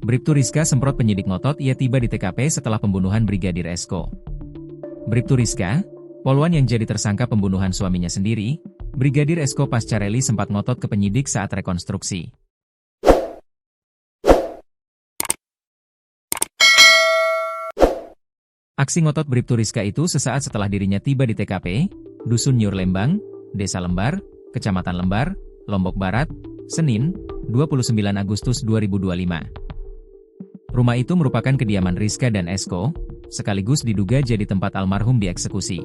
Bribtu Rizka semprot penyidik ngotot ia tiba di TKP setelah pembunuhan Brigadir Esko. Bribtu Rizka, poluan yang jadi tersangka pembunuhan suaminya sendiri, Brigadir Esko pasca reli sempat ngotot ke penyidik saat rekonstruksi. Aksi ngotot Bribtu Rizka itu sesaat setelah dirinya tiba di TKP, Dusun Nyur Lembang, Desa Lembar, Kecamatan Lembar, Lombok Barat, Senin, 29 Agustus 2025. Rumah itu merupakan kediaman Rizka dan Esko, sekaligus diduga jadi tempat almarhum dieksekusi.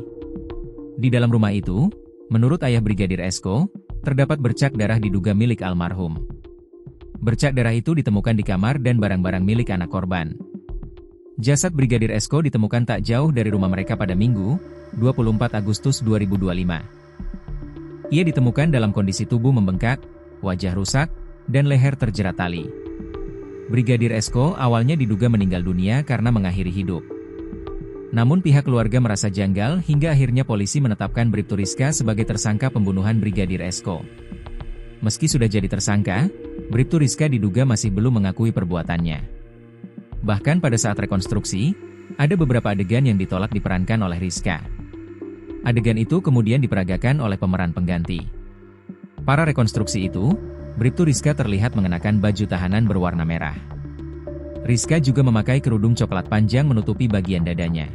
Di dalam rumah itu, menurut ayah Brigadir Esko, terdapat bercak darah diduga milik almarhum. Bercak darah itu ditemukan di kamar dan barang-barang milik anak korban. Jasad Brigadir Esko ditemukan tak jauh dari rumah mereka pada Minggu, 24 Agustus 2025. Ia ditemukan dalam kondisi tubuh membengkak, wajah rusak, dan leher terjerat tali. Brigadir Esko awalnya diduga meninggal dunia karena mengakhiri hidup. Namun pihak keluarga merasa janggal hingga akhirnya polisi menetapkan Bribtu Rizka sebagai tersangka pembunuhan Brigadir Esko. Meski sudah jadi tersangka, Bribtu Rizka diduga masih belum mengakui perbuatannya. Bahkan pada saat rekonstruksi, ada beberapa adegan yang ditolak diperankan oleh Rizka. Adegan itu kemudian diperagakan oleh pemeran pengganti. Para rekonstruksi itu, Bribtu Rizka terlihat mengenakan baju tahanan berwarna merah. Rizka juga memakai kerudung coklat panjang menutupi bagian dadanya.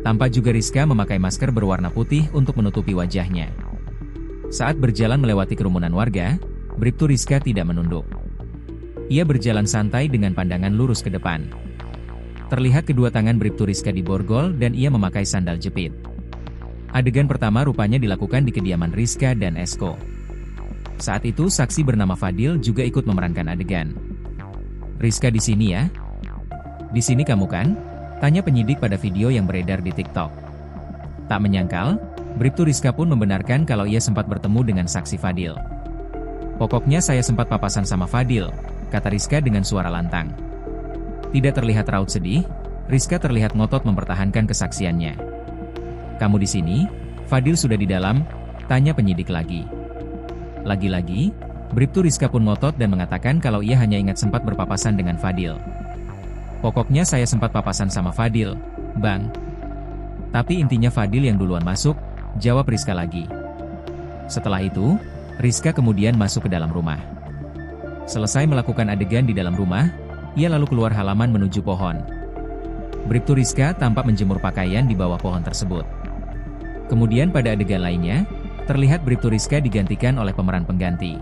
Tampak juga Rizka memakai masker berwarna putih untuk menutupi wajahnya. Saat berjalan melewati kerumunan warga, Bribtu Rizka tidak menunduk. Ia berjalan santai dengan pandangan lurus ke depan. Terlihat kedua tangan Bribtu Rizka diborgol dan ia memakai sandal jepit. Adegan pertama rupanya dilakukan di kediaman Rizka dan Esko. Saat itu saksi bernama Fadil juga ikut memerankan adegan. "Rizka di sini ya? Di sini kamu kan?" tanya penyidik pada video yang beredar di TikTok. Tak menyangkal, Bribtu Rizka pun membenarkan kalau ia sempat bertemu dengan saksi Fadil. "Pokoknya saya sempat papasan sama Fadil," kata Rizka dengan suara lantang. Tidak terlihat raut sedih, Rizka terlihat ngotot mempertahankan kesaksiannya. "Kamu di sini? Fadil sudah di dalam?" tanya penyidik lagi. Lagi-lagi, Bribtu Rizka pun ngotot dan mengatakan kalau ia hanya ingat sempat berpapasan dengan Fadil. "Pokoknya saya sempat papasan sama Fadil, Bang. Tapi intinya Fadil yang duluan masuk," jawab Rizka lagi. Setelah itu, Rizka kemudian masuk ke dalam rumah. Selesai melakukan adegan di dalam rumah, ia lalu keluar halaman menuju pohon. Bribtu Rizka tampak menjemur pakaian di bawah pohon tersebut. Kemudian pada adegan lainnya, terlihat Bribtu Rizka digantikan oleh pemeran pengganti.